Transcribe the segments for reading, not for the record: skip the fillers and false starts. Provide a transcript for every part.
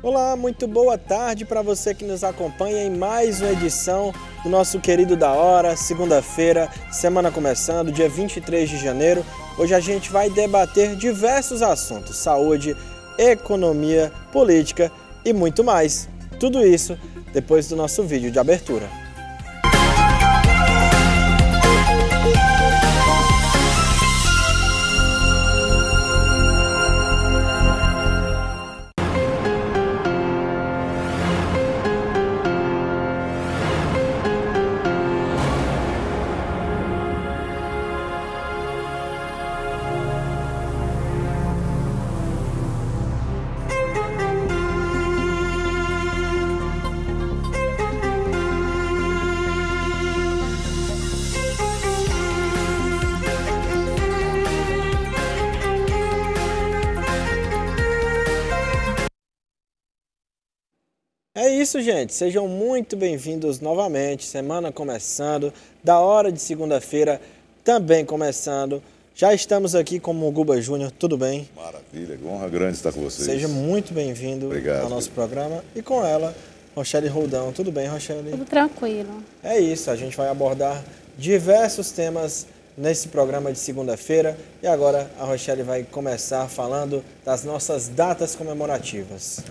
Olá, muito boa tarde para você que nos acompanha em mais uma edição do nosso querido Da Hora, segunda-feira, semana começando, dia 23 de janeiro. Hoje a gente vai debater diversos assuntos, saúde, economia, política e muito mais. Tudo isso depois do nosso vídeo de abertura. É isso, gente. Sejam muito bem-vindos novamente. Semana começando, Da Hora de segunda-feira também começando. Já estamos aqui com o Guba Júnior, tudo bem? Maravilha, honra grande estar com vocês. Seja muito bem-vindo ao nosso programa. E com ela, Rochelle Roldão. Tudo bem, Rochelle? Tudo tranquilo. É isso, a gente vai abordar diversos temas nesse programa de segunda-feira. E agora a Rochelle vai começar falando das nossas datas comemorativas.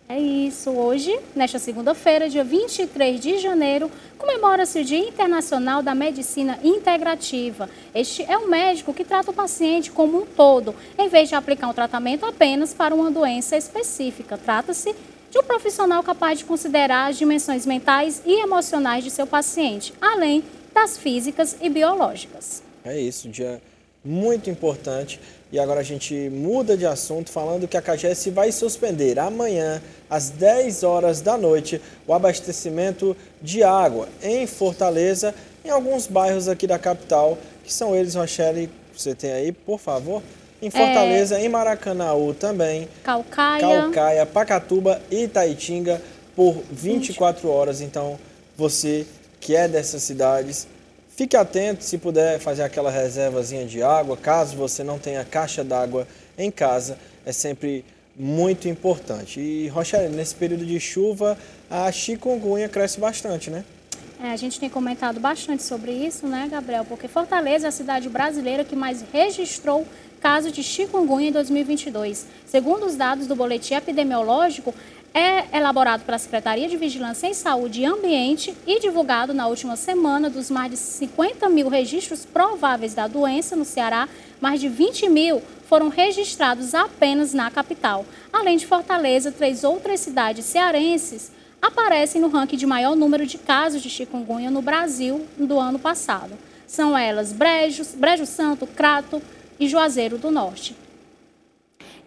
É isso. Hoje, nesta segunda-feira, dia 23 de janeiro, comemora-se o Dia Internacional da Medicina Integrativa. Este é um médico que trata o paciente como um todo, em vez de aplicar um tratamento apenas para uma doença específica. Trata-se de um profissional capaz de considerar as dimensões mentais e emocionais de seu paciente, além das físicas e biológicas. É isso, dia muito importante. E agora a gente muda de assunto falando que a CAGES vai suspender amanhã, às 10 horas da noite, o abastecimento de água em Fortaleza, em alguns bairros aqui da capital, que são eles, Rochelle, você tem aí, por favor? Em Fortaleza, em Maracanaú também, Caucaia, Pacatuba e Itaitinga, por 24 horas. Então, você que é dessas cidades, fique atento, se puder fazer aquela reservazinha de água, caso você não tenha caixa d'água em casa, é sempre muito importante. E, Rochelle, nesse período de chuva, a chikungunya cresce bastante, né? A gente tem comentado bastante sobre isso, né, Gabriel? Porque Fortaleza é a cidade brasileira que mais registrou casos de chikungunya em 2022. Segundo os dados do boletim epidemiológico, é elaborado pela Secretaria de Vigilância em Saúde e Ambiente e divulgado na última semana. Dos mais de 50 mil registros prováveis da doença no Ceará, mais de 20 mil foram registrados apenas na capital. Além de Fortaleza, 3 outras cidades cearenses aparecem no ranking de maior número de casos de chikungunya no Brasil do ano passado. São elas Brejo Santo, Crato e Juazeiro do Norte.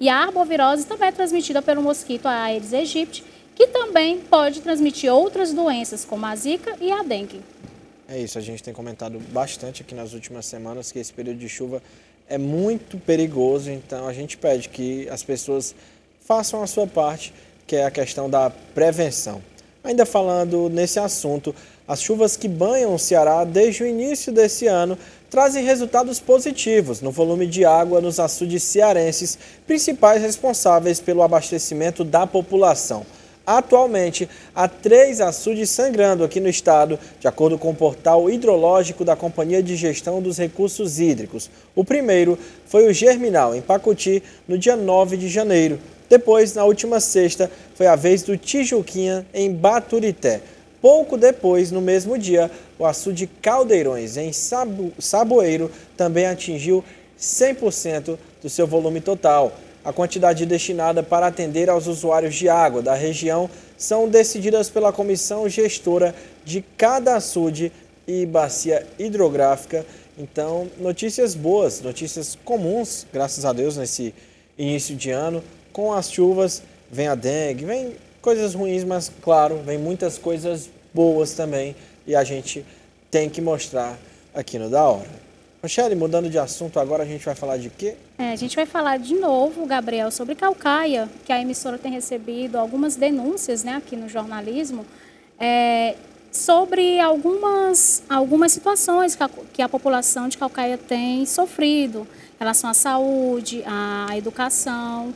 E a arbovirose também é transmitida pelo mosquito Aedes aegypti, que também pode transmitir outras doenças, como a zika e a dengue. É isso, a gente tem comentado bastante aqui nas últimas semanas que esse período de chuva é muito perigoso, então a gente pede que as pessoas façam a sua parte, que é a questão da prevenção. Ainda falando nesse assunto, as chuvas que banham o Ceará desde o início desse ano trazem resultados positivos no volume de água nos açudes cearenses, principais responsáveis pelo abastecimento da população. Atualmente, há 3 açudes sangrando aqui no estado, de acordo com o portal hidrológico da Companhia de Gestão dos Recursos Hídricos. O primeiro foi o Germinal, em Pacuti, no dia 9 de janeiro. Depois, na última sexta, foi a vez do Tijuquinha, em Baturité. Pouco depois, no mesmo dia, o açude Caldeirões, em Saboeiro, também atingiu 100% do seu volume total. A quantidade destinada para atender aos usuários de água da região são decididas pela comissão gestora de cada açude e bacia hidrográfica. Então, notícias boas, notícias comuns, graças a Deus, nesse início de ano. Com as chuvas, vem a dengue, vem coisas ruins, mas, claro, vem muitas coisas boas também. E a gente tem que mostrar aqui no Da Hora. Rochelle, mudando de assunto, agora a gente vai falar de quê? A gente vai falar de novo, Gabriel, sobre Caucaia, que a emissora tem recebido algumas denúncias, né, aqui no jornalismo, sobre algumas situações que a população de Caucaia tem sofrido em relação à saúde, à educação.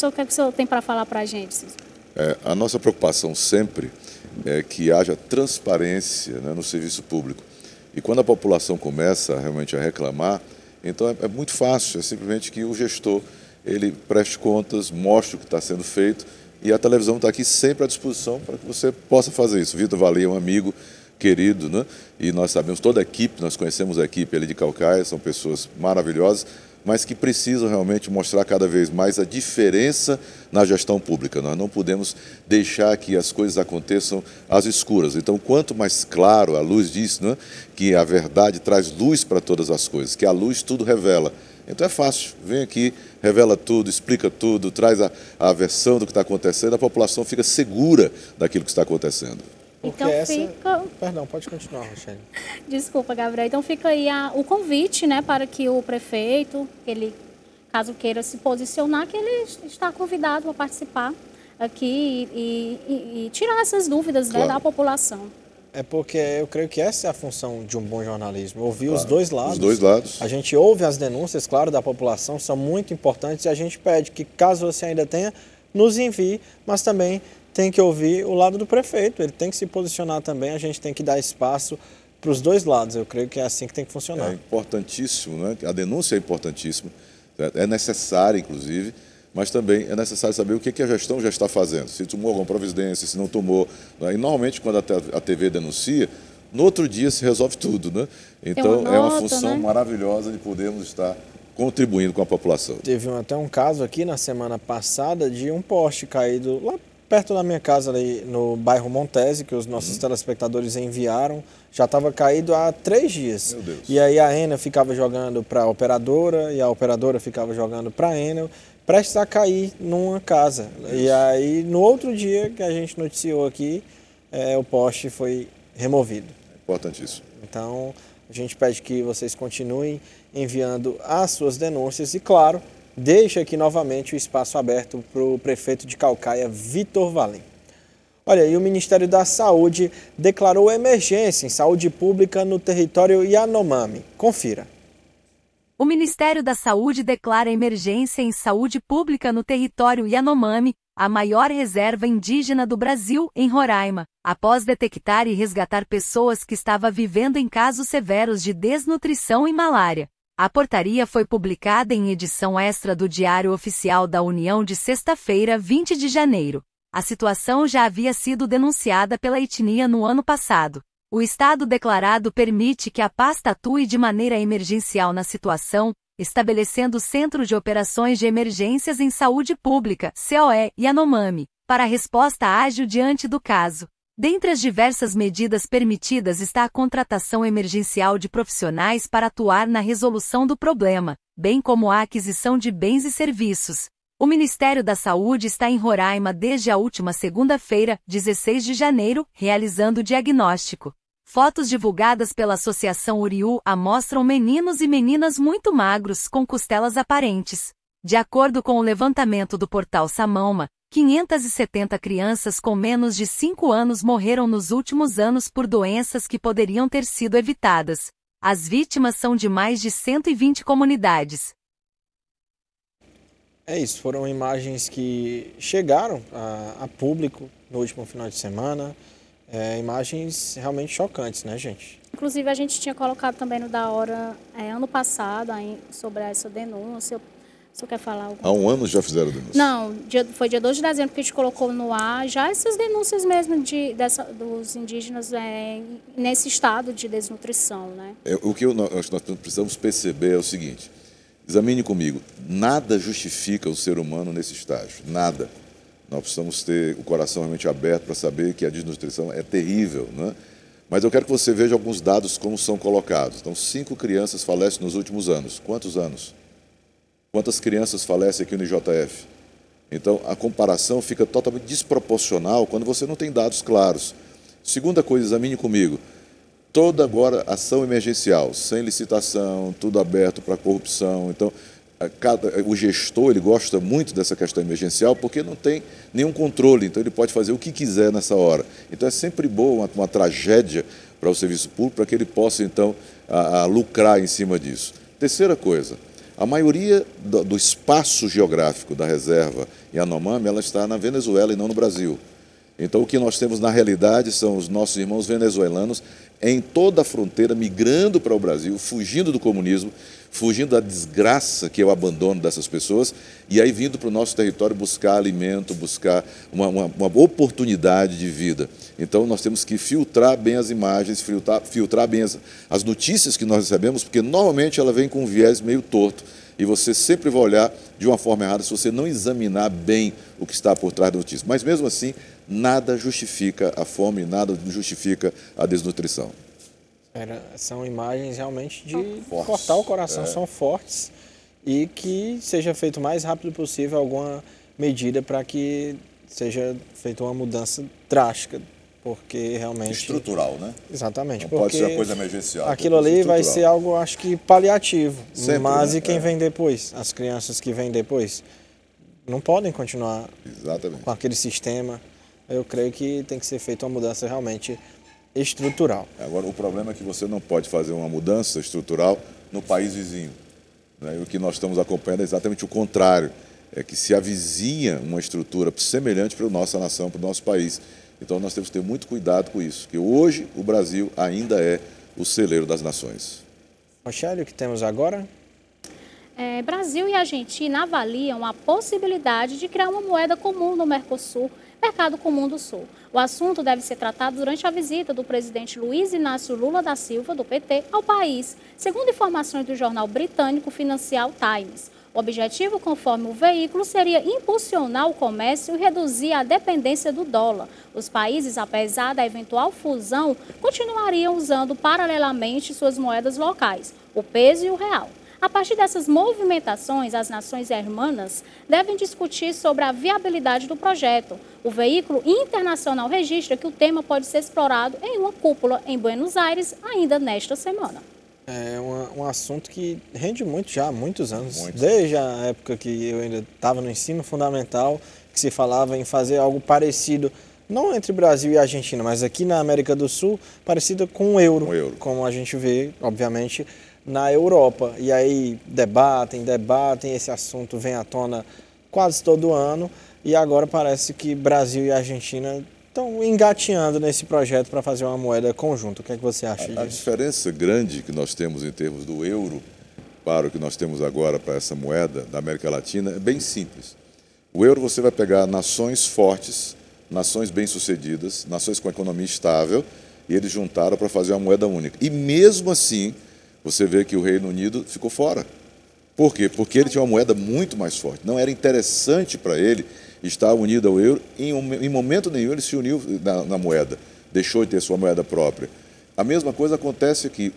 O que o senhor tem para falar para a gente, Cícero? A nossa preocupação sempre é que haja transparência, né, no serviço público. E quando a população começa realmente a reclamar, então é muito fácil, é simplesmente que o gestor ele preste contas, mostre o que está sendo feito, e a televisão está aqui sempre à disposição para que você possa fazer isso. Vitor Valim é um amigo querido, né? E nós sabemos, toda a equipe, nós conhecemos a equipe ali de Caucaia, são pessoas maravilhosas, mas que precisam realmente mostrar cada vez mais a diferença na gestão pública. Nós não podemos deixar que as coisas aconteçam às escuras. Então, quanto mais claro, a luz diz, né, que a verdade traz luz para todas as coisas, que a luz tudo revela. Então é fácil, vem aqui, revela tudo, explica tudo, traz a versão do que está acontecendo, a população fica segura daquilo que está acontecendo. Então fica... Perdão, pode continuar, Rochelle. Desculpa, Gabriel. Então fica aí o convite, né, para que o prefeito, ele, caso queira se posicionar, que ele está convidado a participar aqui e tirar essas dúvidas, né, da população. É porque eu creio que essa é a função de um bom jornalismo, ouvir os dois lados. Os dois lados. A gente ouve as denúncias, claro, da população, são muito importantes, e a gente pede que, caso você ainda tenha, nos envie, mas também tem que ouvir o lado do prefeito, ele tem que se posicionar também, a gente tem que dar espaço para os dois lados, eu creio que é assim que tem que funcionar. É importantíssimo, né? A denúncia é importantíssima, é necessária, inclusive, mas também é necessário saber o que a gestão já está fazendo, se tomou alguma providência, se não tomou. E normalmente, quando a TV denuncia, no outro dia se resolve tudo, né? Então, é uma função maravilhosa de podermos estar contribuindo com a população. Teve até um caso aqui na semana passada de um poste caído lá perto da minha casa, ali no bairro Montese, que os nossos telespectadores enviaram, já estava caído há 3 dias. Meu Deus. E aí a Enel ficava jogando para a operadora e a operadora ficava jogando para a Enel, prestes a cair numa casa. Isso. E aí no outro dia que a gente noticiou aqui, o poste foi removido. É importantíssimo. Então a gente pede que vocês continuem enviando as suas denúncias e, claro, deixa aqui novamente o espaço aberto para o prefeito de Caucaia, Vitor Valim. Olha, e o Ministério da Saúde declarou emergência em saúde pública no território Yanomami. Confira. O Ministério da Saúde declara emergência em saúde pública no território Yanomami, a maior reserva indígena do Brasil, em Roraima, após detectar e resgatar pessoas que estavam vivendo em casos severos de desnutrição e malária. A portaria foi publicada em edição extra do Diário Oficial da União de sexta-feira, 20 de janeiro. A situação já havia sido denunciada pela etnia no ano passado. O estado declarado permite que a pasta atue de maneira emergencial na situação, estabelecendo Centro de Operações de Emergências em Saúde Pública, COE, Yanomami, para resposta ágil diante do caso. Dentre as diversas medidas permitidas está a contratação emergencial de profissionais para atuar na resolução do problema, bem como a aquisição de bens e serviços. O Ministério da Saúde está em Roraima desde a última segunda-feira, 16 de janeiro, realizando o diagnóstico. Fotos divulgadas pela Associação Uriú mostram meninos e meninas muito magros com costelas aparentes. De acordo com o levantamento do portal Samama, 570 crianças com menos de 5 anos morreram nos últimos anos por doenças que poderiam ter sido evitadas. As vítimas são de mais de 120 comunidades. É isso, foram imagens que chegaram a público no último final de semana. Imagens realmente chocantes, né, gente? Inclusive, a gente tinha colocado também no Da Hora ano passado sobre essa denúncia. O senhor quer falar algo? Há um ano já fizeram denúncia? Não, foi dia 2 de dezembro que a gente colocou no ar já essas denúncias mesmo dos indígenas nesse estado de desnutrição, né? O que nós precisamos perceber é o seguinte, examine comigo, nada justifica o ser humano nesse estágio, nada. Nós precisamos ter o coração realmente aberto para saber que a desnutrição é terrível, né? Mas eu quero que você veja alguns dados como são colocados. Então, 5 crianças falecem nos últimos anos. Quantos anos? Quantas crianças falecem aqui no IJF? Então, a comparação fica totalmente desproporcional quando você não tem dados claros. Segunda coisa, examine comigo. Toda agora ação emergencial, sem licitação, tudo aberto para corrupção. Então, o gestor ele gosta muito dessa questão emergencial porque não tem nenhum controle, então ele pode fazer o que quiser nessa hora. Então, é sempre boa uma tragédia para o serviço público para que ele possa, então, lucrar em cima disso. Terceira coisa. A maioria do espaço geográfico da reserva Yanomami, ela está na Venezuela e não no Brasil. Então, o que nós temos na realidade são os nossos irmãos venezuelanos em toda a fronteira, migrando para o Brasil, fugindo do comunismo, fugindo da desgraça que é o abandono dessas pessoas, e aí vindo para o nosso território buscar alimento, buscar uma oportunidade de vida. Então, nós temos que filtrar bem as imagens, filtrar bem as notícias que nós recebemos, porque normalmente ela vem com um viés meio torto, e você sempre vai olhar de uma forma errada se você não examinar bem o que está por trás da notícia. Mas, mesmo assim, nada justifica a fome, nada justifica a desnutrição. São imagens realmente de cortar o coração, são fortes, e que seja feito o mais rápido possível alguma medida para que seja feita uma mudança drástica, porque realmente... Estrutural, né? Exatamente. Não pode ser uma coisa emergencial. Aquilo ali vai ser algo, acho que, paliativo. Sempre, mas né? E quem vem depois? As crianças que vêm depois não podem continuar com aquele sistema. Eu creio que tem que ser feita uma mudança realmente estrutural. Agora, o problema é que você não pode fazer uma mudança estrutural no país vizinho, né? E o que nós estamos acompanhando é exatamente o contrário. É que se avizinha uma estrutura semelhante para a nossa nação, para o nosso país. Então, nós temos que ter muito cuidado com isso, porque hoje o Brasil ainda é o celeiro das nações. Rochelle, o que temos agora? Brasil e Argentina avaliam a possibilidade de criar uma moeda comum no Mercosul, Mercado Comum do Sul. O assunto deve ser tratado durante a visita do presidente Luiz Inácio Lula da Silva, do PT, ao país, segundo informações do jornal britânico Financial Times. O objetivo, conforme o veículo, seria impulsionar o comércio e reduzir a dependência do dólar. Os países, apesar da eventual fusão, continuariam usando paralelamente suas moedas locais, o peso e o real. A partir dessas movimentações, as nações hermanas devem discutir sobre a viabilidade do projeto. O veículo internacional registra que o tema pode ser explorado em uma cúpula em Buenos Aires ainda nesta semana. É um assunto que rende muito já há muitos anos. Desde a época que eu ainda estava no ensino fundamental, que se falava em fazer algo parecido, não entre Brasil e Argentina, mas aqui na América do Sul, parecido com o euro, como a gente vê, obviamente, na Europa. E aí debatem, esse assunto vem à tona quase todo ano, e agora parece que Brasil e Argentina estão engateando nesse projeto para fazer uma moeda conjunta. O que é que você acha disso? A diferença grande que nós temos em termos do euro para o que nós temos agora para essa moeda da América Latina é bem simples. O euro, você vai pegar nações fortes, nações bem-sucedidas, nações com economia estável, e eles juntaram para fazer uma moeda única. E mesmo assim, você vê que o Reino Unido ficou fora. Por quê? Porque ele tinha uma moeda muito mais forte. Não era interessante para ele estar unido ao euro. Em momento nenhum ele se uniu na moeda, deixou de ter sua moeda própria. A mesma coisa acontece aqui.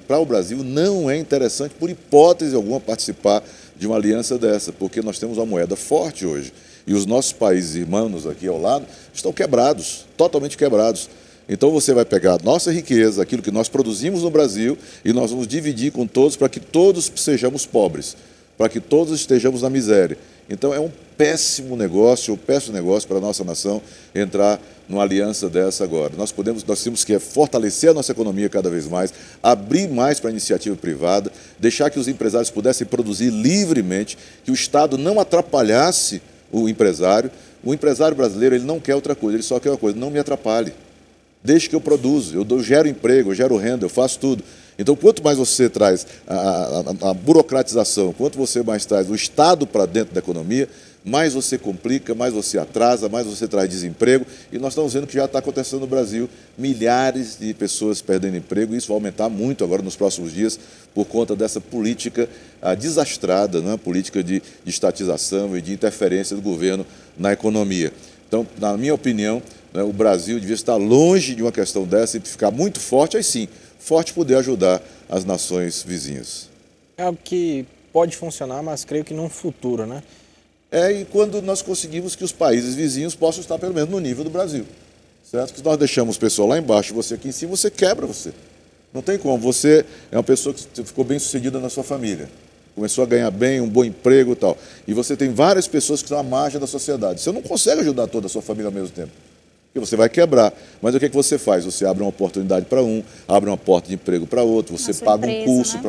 Para o Brasil não é interessante, por hipótese alguma, participar de uma aliança dessa, porque nós temos uma moeda forte hoje. E os nossos países irmãos aqui ao lado estão quebrados, totalmente quebrados. Então você vai pegar a nossa riqueza, aquilo que nós produzimos no Brasil, e nós vamos dividir com todos para que todos sejamos pobres, para que todos estejamos na miséria. Então é um péssimo negócio para a nossa nação entrar numa aliança dessa agora. Nós temos que fortalecer a nossa economia cada vez mais, abrir mais para a iniciativa privada, deixar que os empresários pudessem produzir livremente, que o Estado não atrapalhasse o empresário. O empresário brasileiro, ele não quer outra coisa, ele só quer uma coisa: não me atrapalhe. Deixe que eu produzo, eu gero emprego, eu gero renda, eu faço tudo. Então, quanto mais você traz a burocratização, quanto você mais traz o Estado para dentro da economia, mais você complica, mais você atrasa, mais você traz desemprego. E nós estamos vendo que já está acontecendo no Brasil, milhares de pessoas perdendo emprego, e isso vai aumentar muito agora nos próximos dias por conta dessa política desastrada, né? Política de estatização e de interferência do governo na economia. Então, na minha opinião, né, o Brasil devia estar longe de uma questão dessa e ficar muito forte, aí sim, forte poder ajudar as nações vizinhas. É algo que pode funcionar, mas creio que num futuro, né? E quando nós conseguimos que os países vizinhos possam estar pelo menos no nível do Brasil. Certo? Que nós deixamos o pessoal lá embaixo, você aqui em cima, você quebra você. Não tem como. Você é uma pessoa que ficou bem sucedida na sua família. Começou a ganhar bem, um bom emprego e tal. E você tem várias pessoas que estão à margem da sociedade. Você não consegue ajudar toda a sua família ao mesmo tempo. Porque você vai quebrar. Mas o que é que você faz? Você abre uma oportunidade para um, abre uma porta de emprego para outro, você paga um curso, né,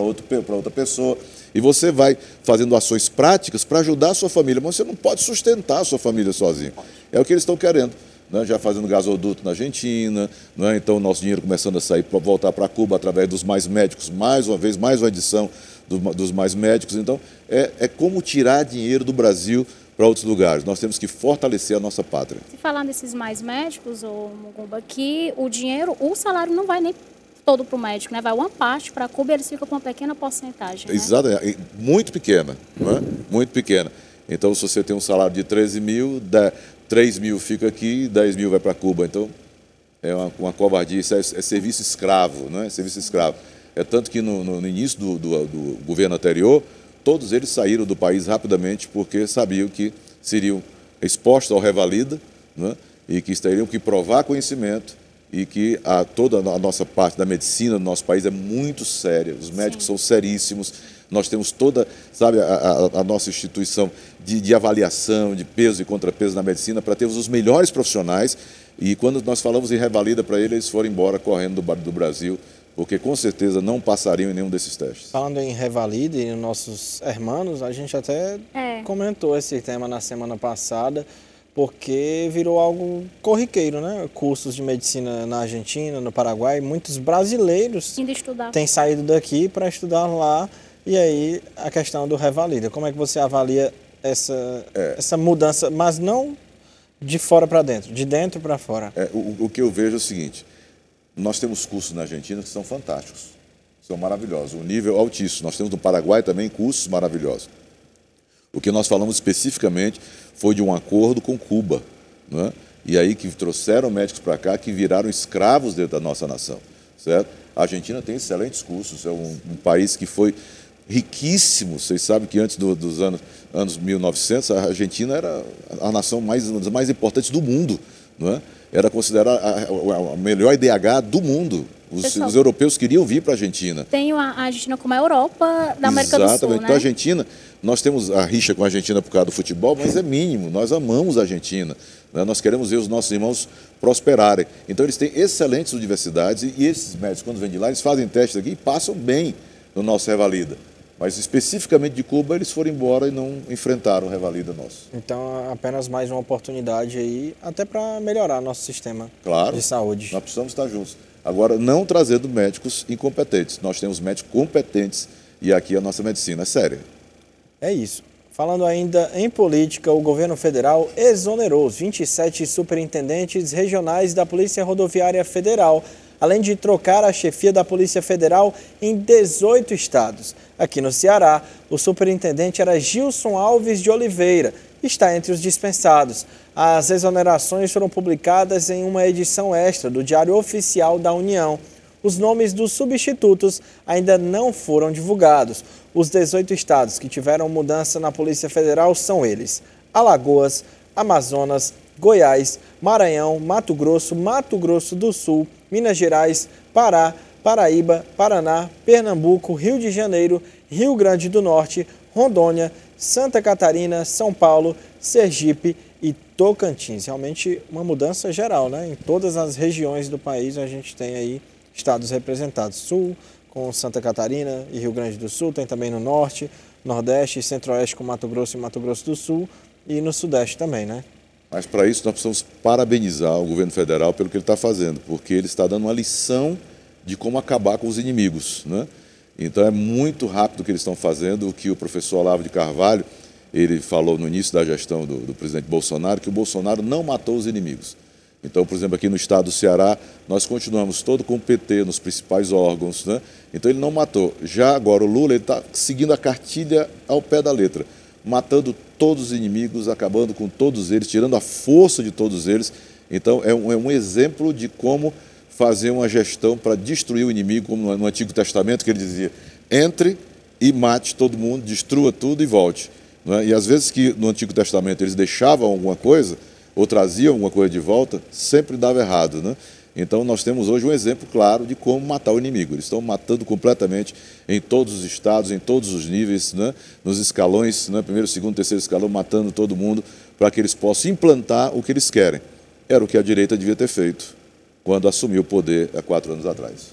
para outra pessoa. E você vai fazendo ações práticas para ajudar a sua família, mas você não pode sustentar a sua família sozinho. É o que eles estão querendo. Né? Já fazendo gasoduto na Argentina, né? Então o nosso dinheiro começando a sair para voltar para Cuba através dos Mais Médicos, mais uma vez, mais uma edição dos Mais Médicos. Então, é como tirar dinheiro do Brasil para outros lugares. Nós temos que fortalecer a nossa pátria. Se falar desses Mais Médicos, Mugumba, que o dinheiro, o salário não vai nem todo para o médico, né? Vai uma parte para Cuba e eles ficam com uma pequena porcentagem. Né? Exatamente, muito pequena, não é? Muito pequena. Então, se você tem um salário de 13 mil, 3 mil fica aqui, 10 mil vai para Cuba. Então, é uma covardia, isso é serviço escravo, não é? Serviço escravo. É tanto que no início do governo anterior, todos eles saíram do país rapidamente porque sabiam que seriam expostos ao revalida, né? E que teriam que provar conhecimento e que toda a nossa parte da medicina do nosso país é muito séria. Os médicos são seríssimos. Nós temos toda, sabe, a nossa instituição de avaliação, de peso e contrapeso na medicina para termos os melhores profissionais. E quando nós falamos em revalida para eles foram embora correndo do Brasil, porque com certeza não passariam em nenhum desses testes. Falando em revalida e nossos hermanos, a gente até comentou esse tema na semana passada, porque virou algo corriqueiro, né? Cursos de medicina na Argentina, no Paraguai, muitos brasileiros têm saído daqui para estudar lá, e aí a questão do revalida. Como é que você avalia essa mudança, mas não de fora para dentro, de dentro para fora? O que eu vejo é o seguinte, nós temos cursos na Argentina que são fantásticos, são maravilhosos, um nível altíssimo. Nós temos no Paraguai também cursos maravilhosos. O que nós falamos especificamente foi de um acordo com Cuba, né? E aí que trouxeram médicos para cá que viraram escravos dentro da nossa nação, certo? A Argentina tem excelentes cursos, é um país que foi riquíssimo. Vocês sabem que antes dos anos 1900, a Argentina era a nação uma das mais importantes do mundo, não é? Era considerada a melhor IDH do mundo. Os europeus queriam vir para a Argentina. Tem a Argentina como a Europa da América do Sul, exatamente. né? Então a Argentina, nós temos a rixa com a Argentina por causa do futebol, mas é mínimo. Nós amamos a Argentina, né? Nós queremos ver os nossos irmãos prosperarem. Então eles têm excelentes universidades e esses médicos, quando vêm de lá, eles fazem testes aqui e passam bem no nosso revalida. Mas especificamente de Cuba, eles foram embora e não enfrentaram o revalida nosso. Então, apenas mais uma oportunidade aí, até para melhorar nosso sistema de saúde. Nós precisamos estar juntos. Agora, não trazendo médicos incompetentes. Nós temos médicos competentes e aqui a nossa medicina é séria. É isso. Falando ainda em política, o governo federal exonerou os 27 superintendentes regionais da Polícia Rodoviária Federal, além de trocar a chefia da Polícia Federal em 18 estados. Aqui no Ceará, o superintendente era Gilson Alves de Oliveira, está entre os dispensados. As exonerações foram publicadas em uma edição extra do Diário Oficial da União. Os nomes dos substitutos ainda não foram divulgados. Os 18 estados que tiveram mudança na Polícia Federal são eles: Alagoas, Amazonas, Goiás, Maranhão, Mato Grosso do Sul, Minas Gerais, Pará, Paraíba, Paraná, Pernambuco, Rio de Janeiro, Rio Grande do Norte, Rondônia, Santa Catarina, São Paulo, Sergipe e Tocantins. Realmente uma mudança geral, né? Em todas as regiões do país a gente tem aí estados representados. Sul com Santa Catarina e Rio Grande do Sul, tem também no Norte, Nordeste e Centro-Oeste com Mato Grosso e Mato Grosso do Sul e no Sudeste também, né? Mas para isso nós precisamos parabenizar o governo federal pelo que ele está fazendo, porque ele está dando uma lição de como acabar com os inimigos, né? Então é muito rápido o que eles estão fazendo. O que o professor Olavo de Carvalho, ele falou no início da gestão do presidente Bolsonaro, que o Bolsonaro não matou os inimigos. Então, por exemplo, aqui no estado do Ceará, nós continuamos todo com o PT nos principais órgãos, né? Então ele não matou. Já agora o Lula está seguindo a cartilha ao pé da letra, matando todos os inimigos, acabando com todos eles, tirando a força de todos eles. Então é um exemplo de como fazer uma gestão para destruir o inimigo, como no Antigo Testamento, que ele dizia: entre e mate todo mundo, destrua tudo e volte. Não é? E às vezes que no Antigo Testamento eles deixavam alguma coisa, ou traziam alguma coisa de volta, sempre dava errado, né? Então nós temos hoje um exemplo claro de como matar o inimigo. Eles estão matando completamente em todos os estados, em todos os níveis, né? Nos escalões, né? Primeiro, segundo, terceiro escalão, matando todo mundo para que eles possam implantar o que eles querem. Era o que a direita devia ter feito quando assumiu o poder há 4 anos atrás.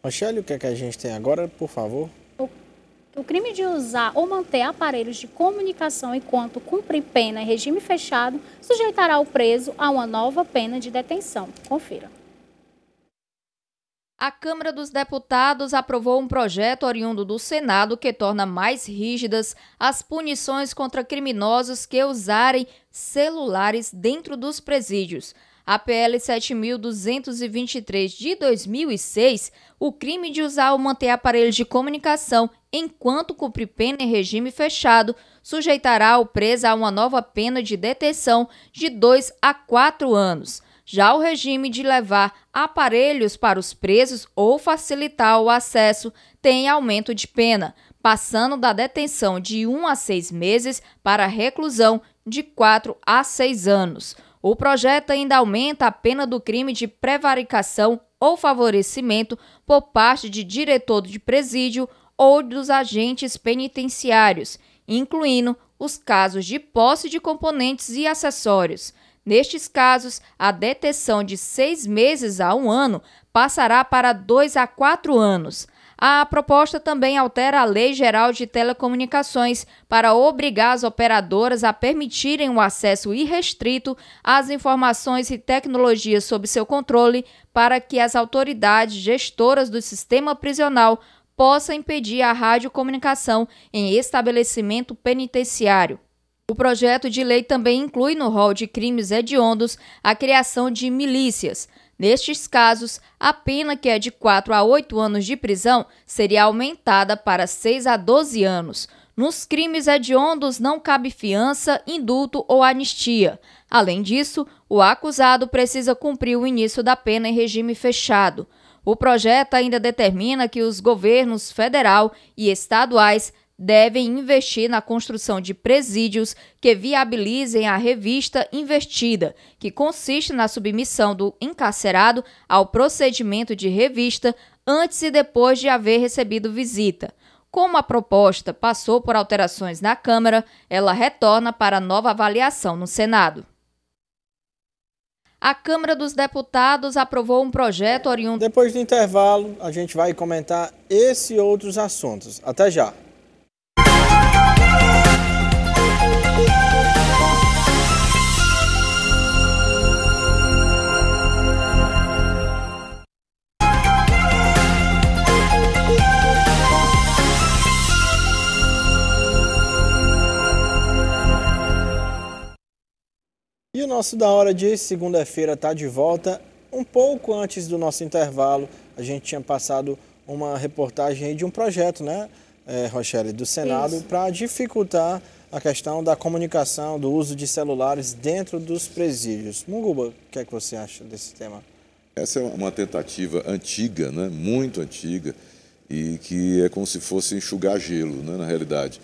Rochelle, o que é que a gente tem agora, por favor? O O crime de usar ou manter aparelhos de comunicação enquanto cumpre pena em regime fechado sujeitará o preso a uma nova pena de detenção. Confira. A Câmara dos Deputados aprovou um projeto oriundo do Senado que torna mais rígidas as punições contra criminosos que usarem celulares dentro dos presídios. A PL 7.223 de 2006, o crime de usar ou manter aparelhos de comunicação enquanto cumpre pena em regime fechado, sujeitará o preso a uma nova pena de detenção de 2 a 4 anos. Já o regime de levar aparelhos para os presos ou facilitar o acesso tem aumento de pena, passando da detenção de 1 a 6 meses para a reclusão de 4 a 6 anos. O projeto ainda aumenta a pena do crime de prevaricação ou favorecimento por parte de diretor de presídio ou dos agentes penitenciários, incluindo os casos de posse de componentes e acessórios. Nestes casos, a detenção de 6 meses a 1 ano passará para 2 a 4 anos. A proposta também altera a Lei Geral de Telecomunicações para obrigar as operadoras a permitirem o acesso irrestrito às informações e tecnologias sob seu controle para que as autoridades gestoras do sistema prisional possam impedir a radiocomunicação em estabelecimento penitenciário. O projeto de lei também inclui no rol de crimes hediondos a criação de milícias. Nestes casos, a pena, que é de 4 a 8 anos de prisão, seria aumentada para 6 a 12 anos. Nos crimes hediondos não cabe fiança, indulto ou anistia. Além disso, o acusado precisa cumprir o início da pena em regime fechado. O projeto ainda determina que os governos federal e estaduais devem investir na construção de presídios que viabilizem a revista investida, que consiste na submissão do encarcerado ao procedimento de revista antes e depois de haver recebido visita. Como a proposta passou por alterações na Câmara, ela retorna para nova avaliação no Senado. A Câmara dos Deputados aprovou um projeto oriundo... Depois do intervalo, a gente vai comentar esse e outros assuntos. Até já! E o nosso Da Hora de segunda-feira está de volta. Um pouco antes do nosso intervalo, a gente tinha passado uma reportagem aí de um projeto, né, Rochelle, do Senado, para dificultar a questão da comunicação, do uso de celulares dentro dos presídios. Munguba, o que é que você acha desse tema? Essa é uma tentativa antiga, né, muito antiga, e que é como se fosse enxugar gelo, né, na realidade,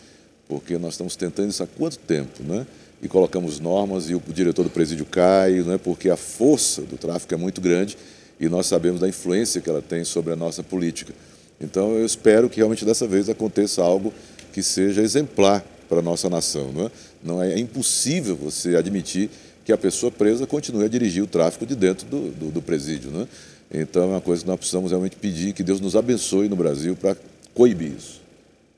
porque nós estamos tentando isso há quanto tempo, né? E colocamos normas e o diretor do presídio cai, né, porque a força do tráfico é muito grande e nós sabemos da influência que ela tem sobre a nossa política. Então eu espero que realmente dessa vez aconteça algo que seja exemplar para a nossa nação. Né? Não é impossível você admitir que a pessoa presa continue a dirigir o tráfico de dentro do presídio. Né? Então é uma coisa que nós precisamos realmente pedir, que Deus nos abençoe no Brasil para coibir isso.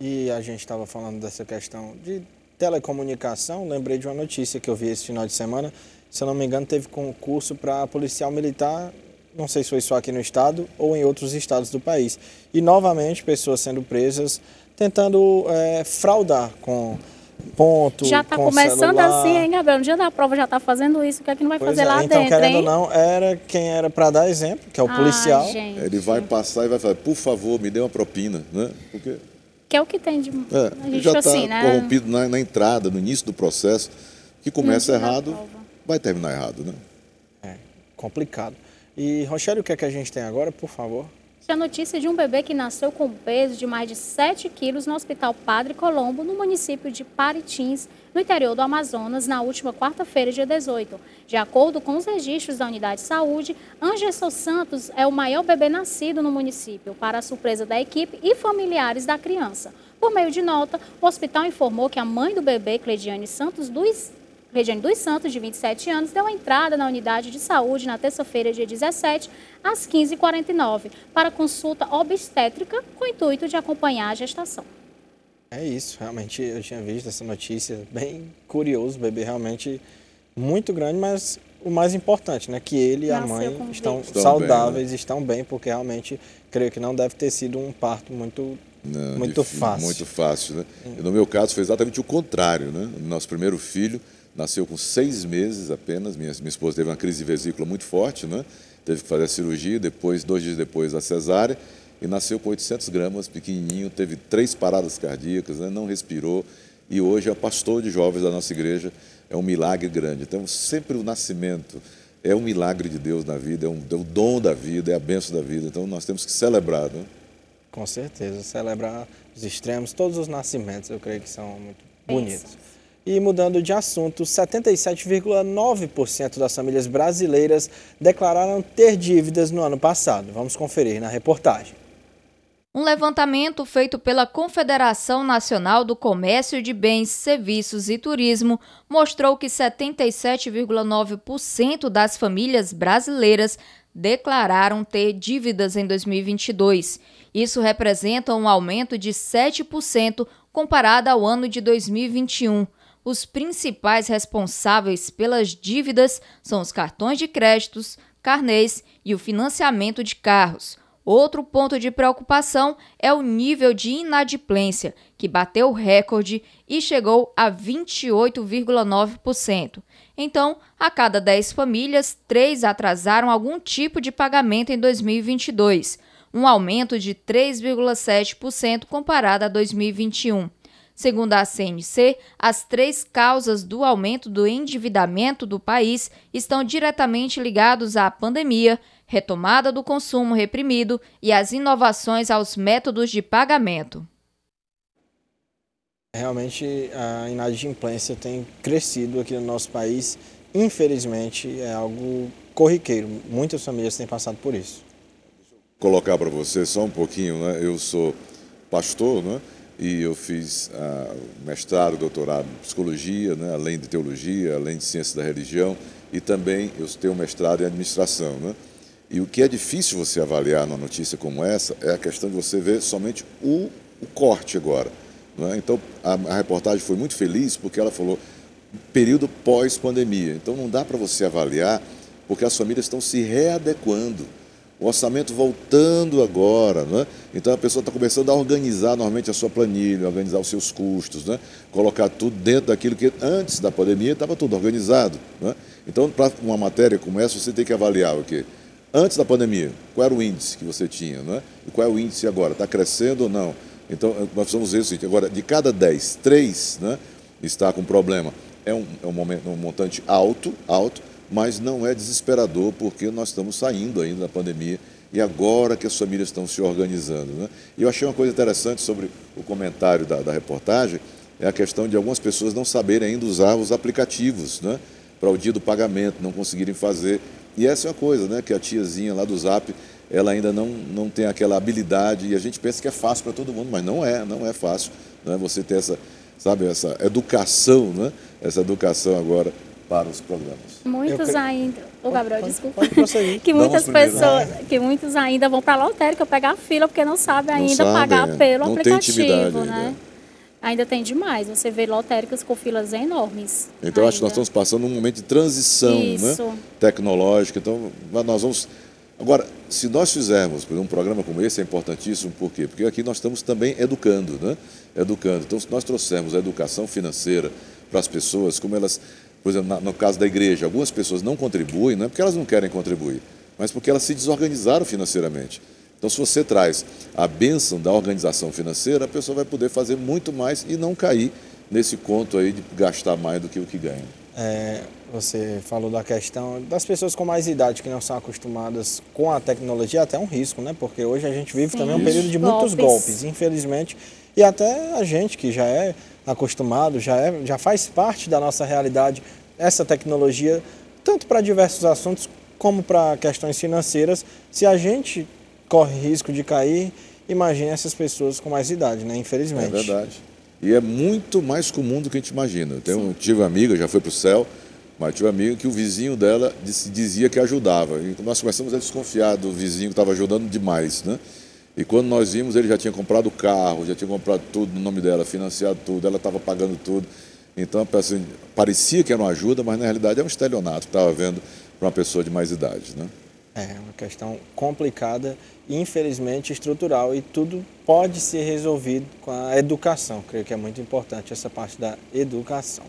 E a gente estava falando dessa questão de telecomunicação, lembrei de uma notícia que eu vi esse final de semana, se eu não me engano teve concurso para policial militar, não sei se foi só aqui no estado ou em outros estados do país. E novamente pessoas sendo presas, tentando fraudar com ponto, já está começando celular. Assim, hein, Gabriel? No dia da prova já está fazendo isso, o que é que não vai fazer lá então, dentro, querendo hein? ou não, era quem era para dar exemplo, que é o policial. Gente. Ele vai passar e vai falar, por favor, me dê uma propina, né? Porque... Que é o que tem de... a gente já está assim, né? corrompido na entrada, no início do processo, que começa errado, vai terminar errado, né? É, complicado. E, Rochelle, o que é que a gente tem agora, por favor? A notícia de um bebê que nasceu com peso de mais de 7 quilos no Hospital Padre Colombo, no município de Paritins, no interior do Amazonas, na última quarta-feira, dia 18. De acordo com os registros da Unidade de Saúde, Anderson Santos é o maior bebê nascido no município, para a surpresa da equipe e familiares da criança. Por meio de nota, o hospital informou que a mãe do bebê, Cleidiane dos Santos, de 27 anos, deu entrada na unidade de saúde na terça-feira, dia 17, às 15h49, para consulta obstétrica com o intuito de acompanhar a gestação. É isso, realmente eu tinha visto essa notícia, bem curioso, o bebê realmente muito grande, mas o mais importante, né, que ele e a mãe estão saudáveis, bem, né? Estão bem, porque realmente creio que não deve ter sido um parto muito fácil. Muito fácil, né? No meu caso foi exatamente o contrário, né? Nosso primeiro filho nasceu com 6 meses apenas, minha esposa teve uma crise de vesícula muito forte, né? Teve que fazer a cirurgia, 2 dias depois a cesárea, e nasceu com 800 gramas, pequenininho, teve 3 paradas cardíacas, né? Não respirou, e hoje é pastor de jovens da nossa igreja. É um milagre grande. Então, sempre o nascimento é um milagre de Deus na vida, é o dom da vida, é a bênção da vida. Então, nós temos que celebrar, né? Com certeza, celebrar os extremos, todos os nascimentos, eu creio que são muito bonitos. E mudando de assunto, 77,9% das famílias brasileiras declararam ter dívidas no ano passado. Vamos conferir na reportagem. Um levantamento feito pela Confederação Nacional do Comércio de Bens, Serviços e Turismo mostrou que 77,9% das famílias brasileiras declararam ter dívidas em 2022. Isso representa um aumento de 7% comparado ao ano de 2021. Os principais responsáveis pelas dívidas são os cartões de créditos, carnês e o financiamento de carros. Outro ponto de preocupação é o nível de inadimplência, que bateu recorde e chegou a 28,9%. Então, a cada 10 famílias, 3 atrasaram algum tipo de pagamento em 2022, um aumento de 3,7% comparado a 2021. Segundo a CNC, as 3 causas do aumento do endividamento do país estão diretamente ligados à pandemia, retomada do consumo reprimido e as inovações aos métodos de pagamento. Realmente a inadimplência tem crescido aqui no nosso país. Infelizmente é algo corriqueiro. Muitas famílias têm passado por isso. Vou colocar para você só um pouquinho, né? Eu sou pastor, né? E eu fiz mestrado, doutorado em psicologia, né? Além de teologia, além de ciência da religião, e também eu tenho mestrado em administração, né? E o que é difícil você avaliar numa notícia como essa é a questão de você ver somente o corte agora, né? Então, a reportagem foi muito feliz porque ela falou período pós-pandemia. Então, não dá para você avaliar porque as famílias estão se readequando. O orçamento voltando agora, né? Então a pessoa está começando a organizar normalmente a sua planilha, organizar os seus custos, né? Colocar tudo dentro daquilo que antes da pandemia estava tudo organizado, né? Então, para uma matéria como essa, você tem que avaliar o quê? Antes da pandemia, qual era o índice que você tinha, né? E qual é o índice agora? Está crescendo ou não? Então, nós precisamos ver o seguinte, agora, de cada 10, 3, né, está com problema. É um montante alto, mas não é desesperador, porque nós estamos saindo ainda da pandemia e agora que as famílias estão se organizando, né? E eu achei uma coisa interessante sobre o comentário da reportagem, é a questão de algumas pessoas não saberem ainda usar os aplicativos, né, para o dia do pagamento, não conseguirem fazer. E essa é uma coisa, né, que a tiazinha lá do Zap, ela ainda não tem aquela habilidade, e a gente pensa que é fácil para todo mundo, mas não é fácil, né, você ter essa educação, né, essa educação agora para os programas. Muitos ainda... Ô, Gabriel, desculpa. Pode prosseguir. Que muitos ainda vão para a lotérica pegar fila porque não sabem ainda pagar pelo aplicativo, né? Ainda tem demais. Você vê lotéricas com filas enormes. Então, acho que nós estamos passando um momento de transição, né, tecnológica. Então, nós vamos... Agora, se nós fizermos um programa como esse, é importantíssimo. Por quê? Porque aqui nós estamos também educando, né? Então, se nós trouxermos a educação financeira para as pessoas, como elas... Por exemplo, no caso da igreja, algumas pessoas não contribuem, não é porque elas não querem contribuir, mas porque elas se desorganizaram financeiramente. Então, se você traz a bênção da organização financeira, a pessoa vai poder fazer muito mais e não cair nesse conto aí de gastar mais do que o que ganha. Você falou da questão das pessoas com mais idade que não são acostumadas com a tecnologia, até um risco, né? Porque hoje a gente vive também um período de muitos golpes, infelizmente, e até a gente que já é acostumado, já faz parte da nossa realidade essa tecnologia, tanto para diversos assuntos como para questões financeiras. Se a gente corre risco de cair, imagine essas pessoas com mais idade, né? Infelizmente. É verdade. E é muito mais comum do que a gente imagina. Tive uma amiga, já foi para o céu, mas tive uma amiga que o vizinho dela dizia que ajudava. E nós começamos a desconfiar do vizinho que estava ajudando demais, né? E quando nós vimos, ele já tinha comprado o carro, já tinha comprado tudo no nome dela, financiado tudo, ela estava pagando tudo. Então, assim, parecia que era uma ajuda, mas na realidade é um estelionato que estava vendo para uma pessoa de mais idade, né? É uma questão complicada e, infelizmente, estrutural, e tudo pode ser resolvido com a educação. Creio que é muito importante essa parte da educação.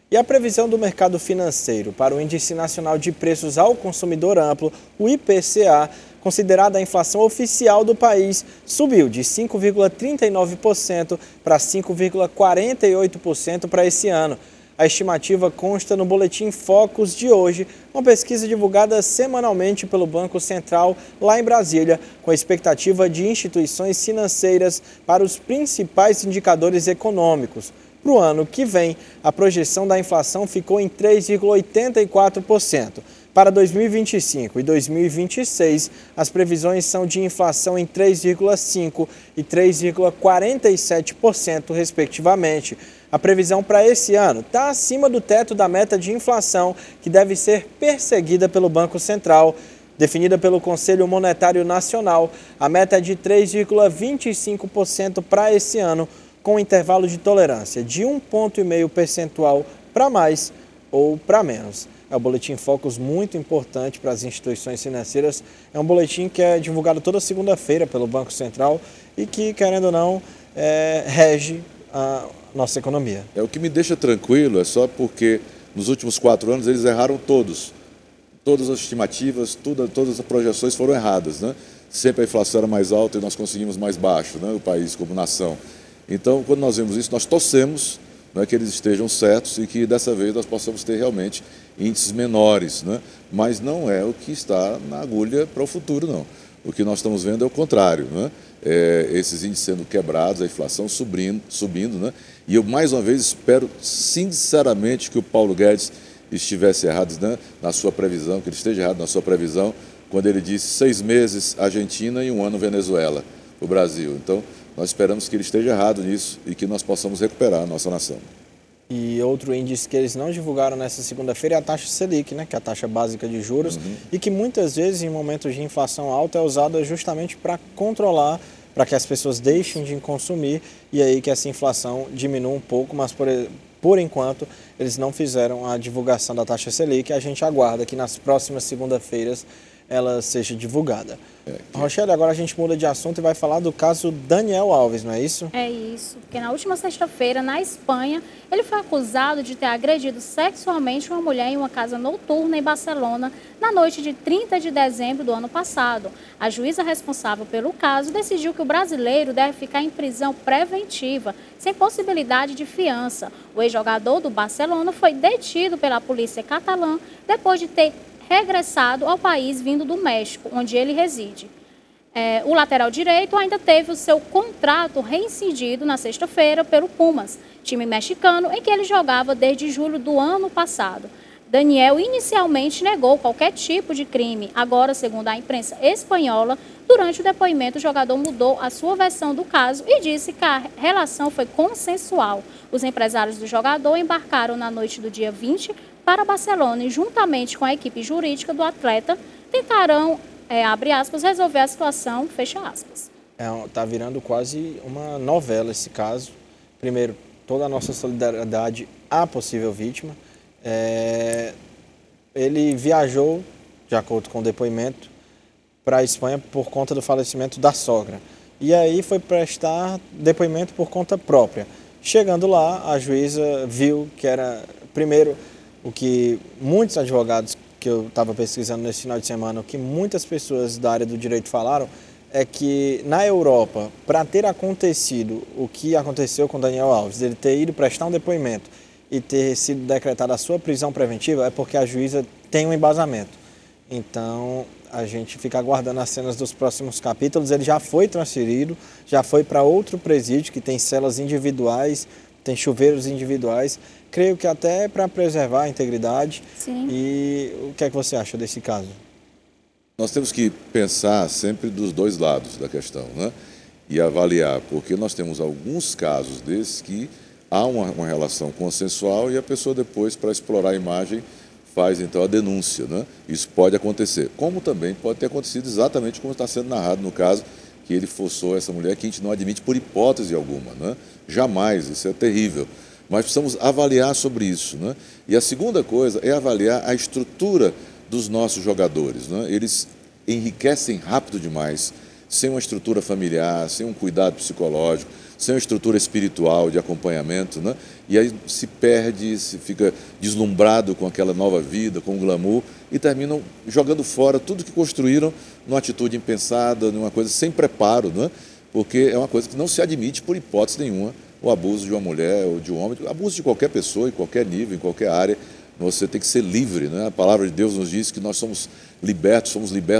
E a previsão do mercado financeiro para o Índice Nacional de Preços ao Consumidor Amplo, o IPCA, considerada a inflação oficial do país, subiu de 5,39% para 5,48% para esse ano. A estimativa consta no Boletim Focus de hoje, uma pesquisa divulgada semanalmente pelo Banco Central lá em Brasília, com a expectativa de instituições financeiras para os principais indicadores econômicos. Para o ano que vem, a projeção da inflação ficou em 3,84%. Para 2025 e 2026, as previsões são de inflação em 3,5% e 3,47%, respectivamente. A previsão para esse ano está acima do teto da meta de inflação, que deve ser perseguida pelo Banco Central. Definida pelo Conselho Monetário Nacional, a meta é de 3,25% para esse ano, com um intervalo de tolerância de 1,5 ponto percentual para mais ou para menos. É um boletim Focus muito importante para as instituições financeiras. É um boletim que é divulgado toda segunda-feira pelo Banco Central e que, querendo ou não, rege a nossa economia. O que me deixa tranquilo é só porque nos últimos 4 anos eles erraram todos. Todas as estimativas, todas as projeções foram erradas, né? Sempre a inflação era mais alta e nós conseguimos mais baixo, né? O país como nação. Então, quando nós vemos isso, nós torcemos, né, que eles estejam certos e que dessa vez nós possamos ter realmente índices menores, né? Mas não é o que está na agulha para o futuro, não. O que nós estamos vendo é o contrário, né? Esses índices sendo quebrados, a inflação subindo, né? E eu, mais uma vez, espero sinceramente que o Paulo Guedes estivesse errado, né, na sua previsão, que ele esteja errado na sua previsão, quando ele disse 6 meses Argentina e 1 ano Venezuela, o Brasil. Então, nós esperamos que ele esteja errado nisso e que nós possamos recuperar a nossa nação. E outro índice que eles não divulgaram nessa segunda-feira é a taxa Selic, né, que é a taxa básica de juros, e que muitas vezes em momentos de inflação alta é usada justamente para controlar, para que as pessoas deixem de consumir e aí que essa inflação diminua um pouco, mas por enquanto eles não fizeram a divulgação da taxa Selic. A gente aguarda que nas próximas segunda-feiras ela seja divulgada. Rochelle, agora a gente muda de assunto e vai falar do caso Daniel Alves, não é isso? É isso, porque na última sexta-feira, na Espanha, ele foi acusado de ter agredido sexualmente uma mulher em uma casa noturna em Barcelona na noite de 30 de dezembro do ano passado. A juíza responsável pelo caso decidiu que o brasileiro deve ficar em prisão preventiva, sem possibilidade de fiança. O ex-jogador do Barcelona foi detido pela polícia catalã depois de ter regressado ao país vindo do México, onde ele reside. O lateral direito ainda teve o seu contrato reincidido na sexta-feira pelo Pumas, time mexicano em que ele jogava desde julho do ano passado. Daniel inicialmente negou qualquer tipo de crime. Agora, segundo a imprensa espanhola, durante o depoimento o jogador mudou a sua versão do caso e disse que a relação foi consensual. Os empresários do jogador embarcaram na noite do dia 20 para Barcelona e, juntamente com a equipe jurídica do atleta, tentarão, abre aspas, resolver a situação, fecha aspas. Tá virando quase uma novela esse caso. Primeiro, toda a nossa solidariedade à possível vítima. Ele viajou, de acordo com o depoimento, para a Espanha por conta do falecimento da sogra. E aí foi prestar depoimento por conta própria. Chegando lá, a juíza viu que era, primeiro, o que muitos advogados que eu estava pesquisando nesse final de semana, o que muitas pessoas da área do direito falaram, é que na Europa, para ter acontecido o que aconteceu com Daniel Alves, ele ter ido prestar um depoimento e ter sido decretada a sua prisão preventiva, é porque a juíza tem um embasamento. Então, a gente fica aguardando as cenas dos próximos capítulos. Ele já foi transferido, já foi para outro presídio que tem celas individuais, tem chuveiros individuais. Creio que até para preservar a integridade. Sim. E o que é que você acha desse caso? Nós temos que pensar sempre dos dois lados da questão, né? E avaliar, porque nós temos alguns casos desses que há uma relação consensual e a pessoa depois, para explorar a imagem, faz então a denúncia, né? Isso pode acontecer, como também pode ter acontecido exatamente como está sendo narrado no caso, que ele forçou essa mulher, que a gente não admite por hipótese alguma, né? Jamais, isso é terrível. Mas precisamos avaliar sobre isso, né? E a segunda coisa é avaliar a estrutura dos nossos jogadores, né? Eles enriquecem rápido demais, sem uma estrutura familiar, sem um cuidado psicológico, sem uma estrutura espiritual de acompanhamento, né? E aí se perde, se fica deslumbrado com aquela nova vida, com o glamour, e terminam jogando fora tudo que construíram numa atitude impensada, numa coisa sem preparo, né? Porque é uma coisa que não se admite por hipótese nenhuma, o abuso de uma mulher ou de um homem, abuso de qualquer pessoa, em qualquer nível, em qualquer área. Você tem que ser livre, né? A palavra de Deus nos diz que nós somos libertos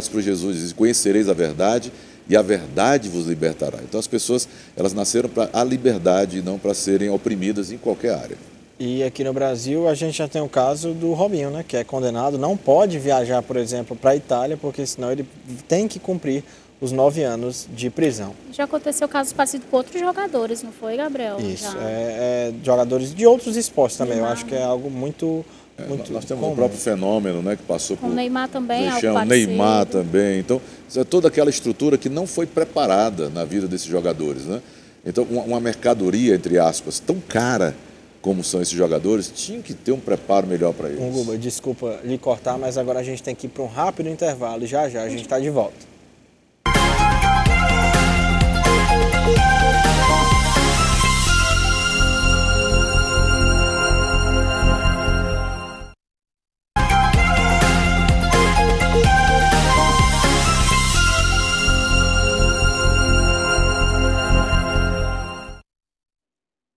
por Jesus. Diz, conhecereis a verdade e a verdade vos libertará. Então as pessoas, elas nasceram para a liberdade e não para serem oprimidas em qualquer área. E aqui no Brasil a gente já tem o caso do Robinho, né? Que é condenado, não pode viajar, por exemplo, para a Itália, porque senão ele tem que cumprir os 9 anos de prisão. Já aconteceu casos parecidos com outros jogadores, não foi, Gabriel? Isso, jogadores de outros esportes também. Neymar. Eu acho que é algo muito Nós temos comum. o próprio fenômeno, né, que passou por... O Neymar também, algo o parecido. Neymar também. Então, isso é toda aquela estrutura que não foi preparada na vida desses jogadores, né? Então, uma mercadoria, entre aspas, tão cara como são esses jogadores, tinha que ter um preparo melhor para eles. Guba, desculpa lhe cortar, mas agora a gente tem que ir para um rápido intervalo e já a gente está de volta.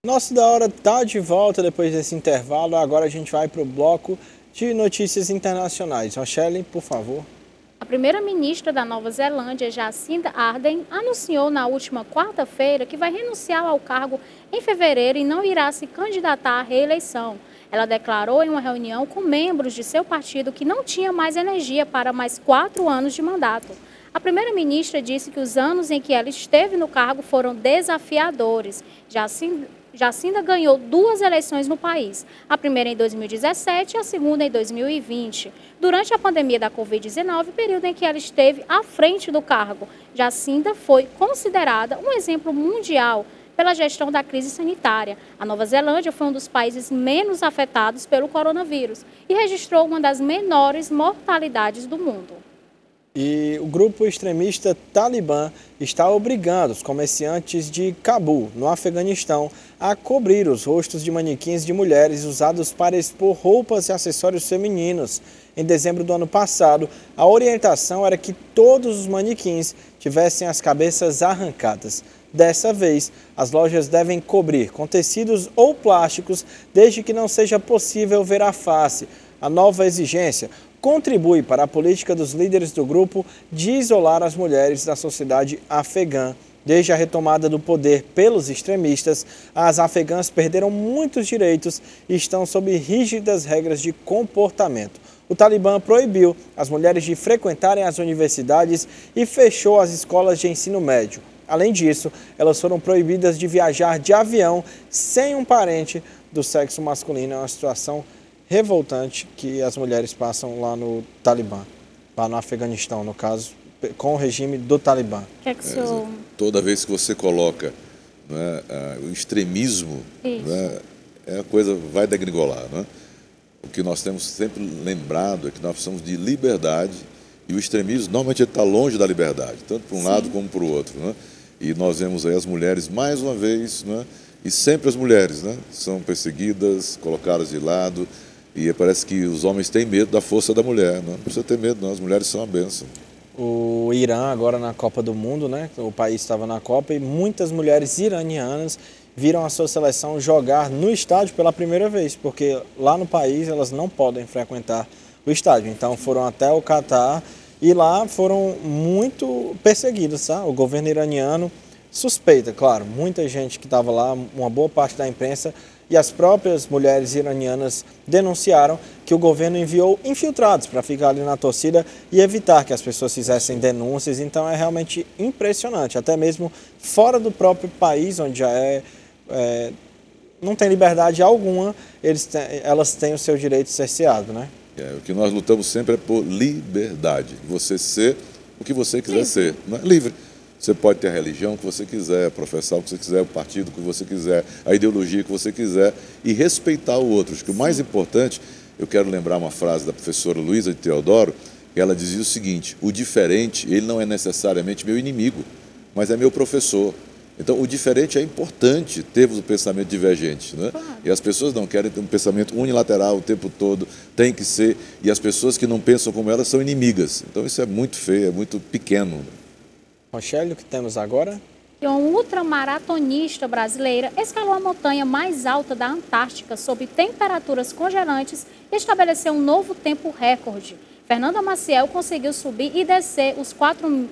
Nosso Da Hora está de volta depois desse intervalo. Agora a gente vai para o bloco de notícias internacionais. Rochelle, por favor. A primeira-ministra da Nova Zelândia, Jacinda Ardern, anunciou na última quarta-feira que vai renunciar ao cargo em fevereiro e não irá se candidatar à reeleição. Ela declarou em uma reunião com membros de seu partido que não tinha mais energia para mais 4 anos de mandato. A primeira-ministra disse que os anos em que ela esteve no cargo foram desafiadores. Jacinda ganhou 2 eleições no país, a primeira em 2017 e a segunda em 2020. Durante a pandemia da Covid-19, período em que ela esteve à frente do cargo, Jacinda foi considerada um exemplo mundial pela gestão da crise sanitária. A Nova Zelândia foi um dos países menos afetados pelo coronavírus e registrou uma das menores mortalidades do mundo. E o grupo extremista Talibã está obrigando os comerciantes de Cabul, no Afeganistão, a cobrir os rostos de manequins de mulheres usados para expor roupas e acessórios femininos. Em dezembro do ano passado, a orientação era que todos os manequins tivessem as cabeças arrancadas. Dessa vez, as lojas devem cobrir com tecidos ou plásticos, desde que não seja possível ver a face. A nova exigência contribui para a política dos líderes do grupo de isolar as mulheres da sociedade afegã. Desde a retomada do poder pelos extremistas, as afegãs perderam muitos direitos e estão sob rígidas regras de comportamento. O Talibã proibiu as mulheres de frequentarem as universidades e fechou as escolas de ensino médio. Além disso, elas foram proibidas de viajar de avião sem um parente do sexo masculino. É uma situação revoltante que as mulheres passam lá no Talibã, lá no Afeganistão, no caso, com o regime do Talibã. Toda vez que você coloca, né, o extremismo, né, a coisa vai degringolar, né? O que nós temos sempre lembrado é que nós precisamos de liberdade e o extremismo normalmente está longe da liberdade, tanto para um lado como para o outro, né? E nós vemos aí as mulheres mais uma vez, né? E sempre as mulheres, né, são perseguidas, colocadas de lado. E parece que os homens têm medo da força da mulher. Não precisa ter medo, não. As mulheres são uma bênção. O Irã, agora na Copa do Mundo, né? O país estava na Copa e muitas mulheres iranianas viram a sua seleção jogar no estádio pela primeira vez, porque lá no país elas não podem frequentar o estádio. Então foram até o Catar e lá foram muito perseguidas, tá? O governo iraniano suspeita, claro, muita gente que estava lá, uma boa parte da imprensa, e as próprias mulheres iranianas denunciaram que o governo enviou infiltrados para ficar ali na torcida e evitar que as pessoas fizessem denúncias. Então é realmente impressionante, até mesmo fora do próprio país, onde já não tem liberdade alguma, elas têm o seu direito cerceado, né? O que nós lutamos sempre é por liberdade, você ser o que você quiser ser, né? Livre. Você pode ter a religião que você quiser, professar o que você quiser, o partido que você quiser, a ideologia que você quiser e respeitar o outro. Acho que o mais importante, eu quero lembrar uma frase da professora Luísa de Teodoro, que ela dizia o seguinte: o diferente, ele não é necessariamente meu inimigo, mas é meu professor. Então, o diferente é importante termos um pensamento divergente, né? E as pessoas não querem ter um pensamento unilateral o tempo todo, tem que ser, e as pessoas que não pensam como elas são inimigas. Então, isso é muito feio, é muito pequeno. Rochelle, o que temos agora? E uma ultramaratonista brasileira escalou a montanha mais alta da Antártica sob temperaturas congelantes e estabeleceu um novo tempo recorde. Fernanda Maciel conseguiu subir e descer os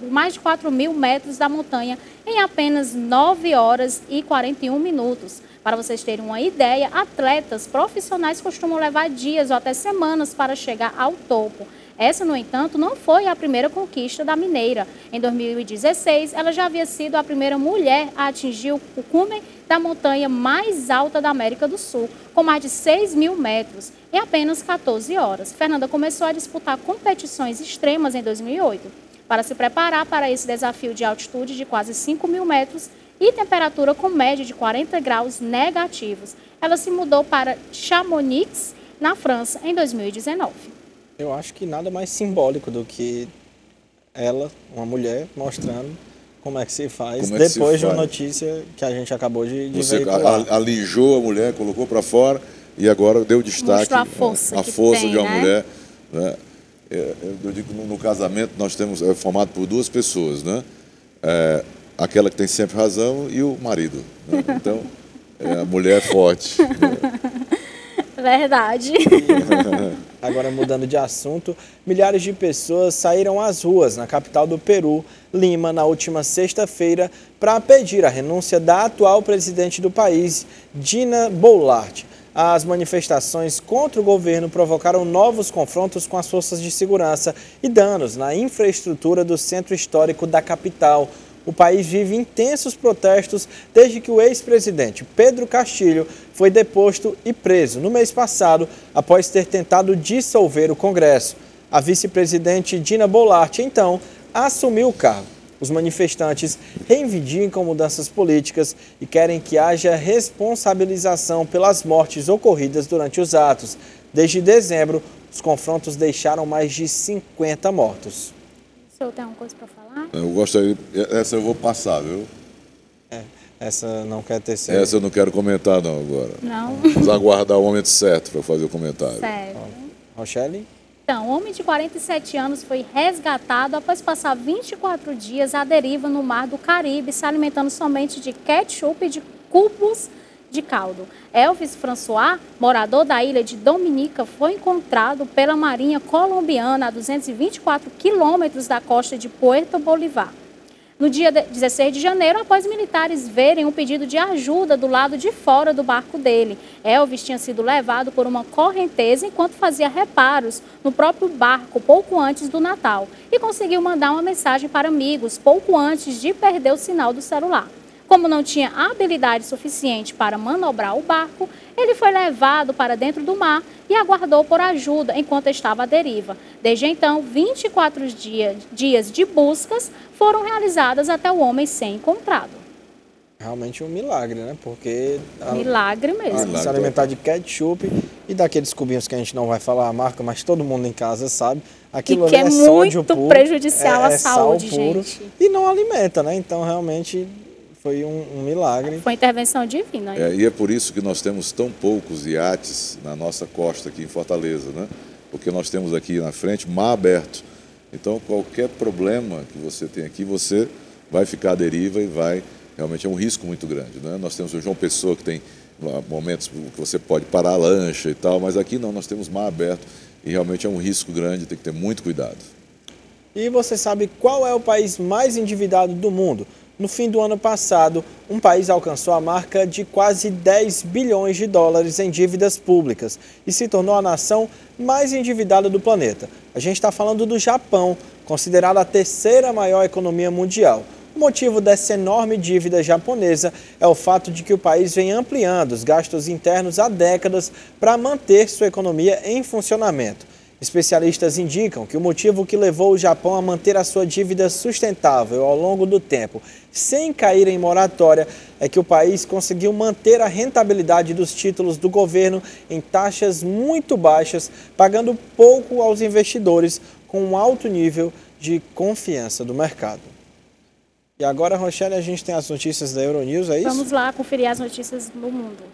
mais de 4.000 metros da montanha em apenas 9 horas e 41 minutos. Para vocês terem uma ideia, atletas profissionais costumam levar dias ou até semanas para chegar ao topo. Essa, no entanto, não foi a primeira conquista da mineira. Em 2016, ela já havia sido a primeira mulher a atingir o cume da montanha mais alta da América do Sul, com mais de 6.000 metros, em apenas 14 horas. Fernanda começou a disputar competições extremas em 2008. Para se preparar para esse desafio de altitude de quase 5.000 metros e temperatura com média de 40 graus negativos, ela se mudou para Chamonix, na França, em 2019. Eu acho que nada mais simbólico do que ela, uma mulher, mostrando como é que se faz depois de uma notícia que a gente acabou de veicular. Você alijou a mulher, colocou para fora e agora deu destaque a força de uma mulher. Né? Eu digo que no casamento nós temos, é formado por duas pessoas, né? Aquela que tem sempre razão e o marido. Né? Então, a mulher é forte. Verdade. Agora, mudando de assunto, milhares de pessoas saíram às ruas na capital do Peru, Lima, na última sexta-feira, para pedir a renúncia da atual presidente do país, Dina Boluarte. As manifestações contra o governo provocaram novos confrontos com as forças de segurança e danos na infraestrutura do centro histórico da capital. O país vive intensos protestos desde que o ex-presidente Pedro Castillo foi deposto e preso no mês passado após ter tentado dissolver o Congresso. A vice-presidente Dina Boluarte, então, assumiu o cargo. Os manifestantes reivindicam mudanças políticas e querem que haja responsabilização pelas mortes ocorridas durante os atos. Desde dezembro, os confrontos deixaram mais de 50 mortos. O senhor tem alguma coisa para falar? Eu gostaria, essa eu vou passar, viu? Essa não quer ter sido. Essa eu não quero comentar não agora. Não? Vamos aguardar o momento certo para fazer o comentário. Certo. Rochelle? Então, um homem de 47 anos foi resgatado após passar 24 dias à deriva no mar do Caribe, se alimentando somente de ketchup e de cubos de caldo. Elvis François, morador da ilha de Dominica, foi encontrado pela Marinha colombiana a 224 quilômetros da costa de Puerto Bolívar. No dia 16 de janeiro, após militares verem um pedido de ajuda do lado de fora do barco dele. Elvis tinha sido levado por uma correnteza enquanto fazia reparos no próprio barco pouco antes do Natal e conseguiu mandar uma mensagem para amigos pouco antes de perder o sinal do celular. Como não tinha habilidade suficiente para manobrar o barco, ele foi levado para dentro do mar e aguardou por ajuda enquanto estava à deriva. Desde então, 24 dias de buscas foram realizadas até o homem ser encontrado. Realmente um milagre, né? Porque... Milagre mesmo. Se alimentar de ketchup e daqueles cubinhos que a gente não vai falar a marca, mas todo mundo em casa sabe. Aquilo ali é sódio puro, muito prejudicial à saúde, puro, gente. E não alimenta, né? Então, realmente... Foi um milagre. Foi intervenção divina. E é por isso que nós temos tão poucos iates na nossa costa aqui em Fortaleza, né? Porque nós temos aqui na frente mar aberto. Então, qualquer problema que você tem aqui, você vai ficar à deriva e vai... Realmente é um risco muito grande, né? Nós temos o João Pessoa, que tem momentos que você pode parar a lancha e tal, mas aqui não, nós temos mar aberto e realmente é um risco grande, tem que ter muito cuidado. E você sabe qual é o país mais endividado do mundo? No fim do ano passado, um país alcançou a marca de quase 10 bilhões de dólares em dívidas públicas e se tornou a nação mais endividada do planeta. A gente está falando do Japão, considerado a terceira maior economia mundial. O motivo dessa enorme dívida japonesa é o fato de que o país vem ampliando os gastos internos há décadas para manter sua economia em funcionamento. Especialistas indicam que o motivo que levou o Japão a manter a sua dívida sustentável ao longo do tempo, sem cair em moratória, é que o país conseguiu manter a rentabilidade dos títulos do governo em taxas muito baixas, pagando pouco aos investidores, com um alto nível de confiança do mercado. E agora, Rochelle, a gente tem as notícias da Euronews, é isso? Vamos lá conferir as notícias do mundo.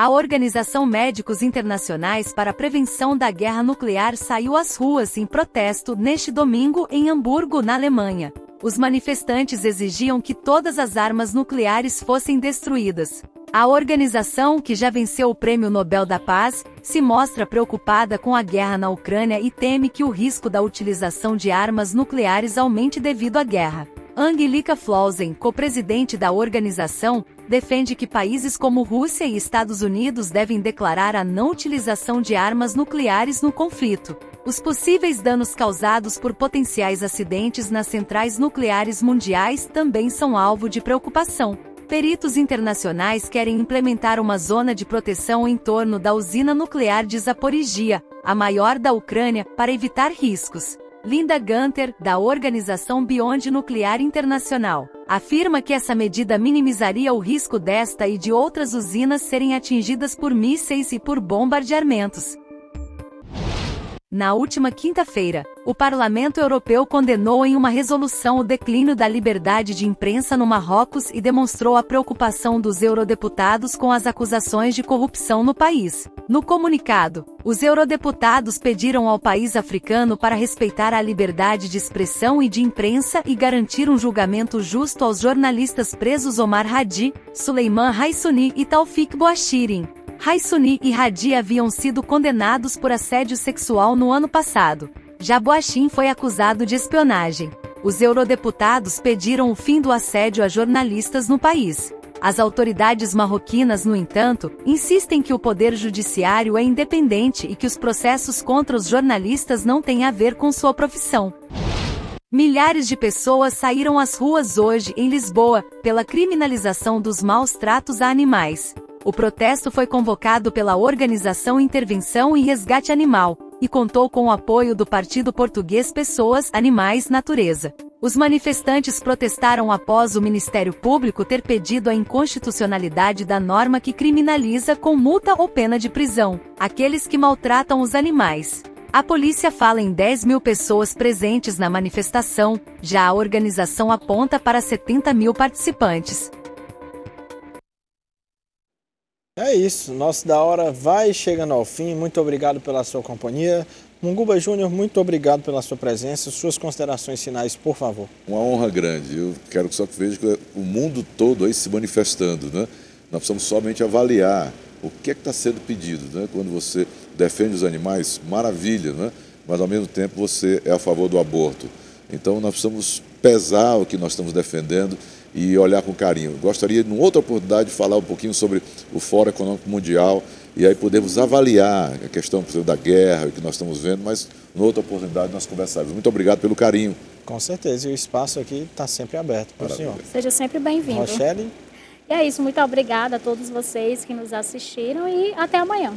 A Organização Médicos Internacionais para a Prevenção da Guerra Nuclear saiu às ruas em protesto neste domingo em Hamburgo, na Alemanha. Os manifestantes exigiam que todas as armas nucleares fossem destruídas. A organização, que já venceu o Prêmio Nobel da Paz, se mostra preocupada com a guerra na Ucrânia e teme que o risco da utilização de armas nucleares aumente devido à guerra. Angelika Flausen, co-presidente da organização, defende que países como Rússia e Estados Unidos devem declarar a não utilização de armas nucleares no conflito. Os possíveis danos causados por potenciais acidentes nas centrais nucleares mundiais também são alvo de preocupação. Peritos internacionais querem implementar uma zona de proteção em torno da usina nuclear de Zaporizhia, a maior da Ucrânia, para evitar riscos. Linda Gunter, da Organização Beyond Nuclear Internacional, afirma que essa medida minimizaria o risco desta e de outras usinas serem atingidas por mísseis e por bombardeamentos. Na última quinta-feira, o Parlamento Europeu condenou em uma resolução o declínio da liberdade de imprensa no Marrocos e demonstrou a preocupação dos eurodeputados com as acusações de corrupção no país. No comunicado, os eurodeputados pediram ao país africano para respeitar a liberdade de expressão e de imprensa e garantir um julgamento justo aos jornalistas presos Omar Hadi, Suleiman Raisuni e Taufik Bouachirin. Raisuni e Hadi haviam sido condenados por assédio sexual no ano passado. Já Bouachin foi acusado de espionagem. Os eurodeputados pediram o fim do assédio a jornalistas no país. As autoridades marroquinas, no entanto, insistem que o poder judiciário é independente e que os processos contra os jornalistas não têm a ver com sua profissão. Milhares de pessoas saíram às ruas hoje em Lisboa, pela criminalização dos maus tratos a animais. O protesto foi convocado pela Organização Intervenção e Resgate Animal, e contou com o apoio do Partido Português Pessoas, Animais, Natureza. Os manifestantes protestaram após o Ministério Público ter pedido a inconstitucionalidade da norma que criminaliza com multa ou pena de prisão aqueles que maltratam os animais. A polícia fala em 10.000 pessoas presentes na manifestação, já a organização aponta para 70.000 participantes. É isso, nosso Da Hora vai chegando ao fim. Muito obrigado pela sua companhia. Munguba Júnior, muito obrigado pela sua presença. Suas considerações finais, por favor. Uma honra grande. Eu quero só que veja que o mundo todo aí se manifestando, né? Nós precisamos somente avaliar o que é que está sendo pedido, né? Quando você defende os animais, maravilha, né? Mas ao mesmo tempo você é a favor do aborto. Então nós precisamos pesar o que nós estamos defendendo e olhar com carinho. Gostaria, numa outra oportunidade, de falar um pouquinho sobre o Fórum Econômico Mundial e aí podemos avaliar a questão, por exemplo, da guerra, o que nós estamos vendo, mas numa outra oportunidade nós conversaremos. Muito obrigado pelo carinho. Com certeza, e o espaço aqui está sempre aberto para o senhor. Seja sempre bem-vindo. Rochelle. E é isso, muito obrigada a todos vocês que nos assistiram e até amanhã.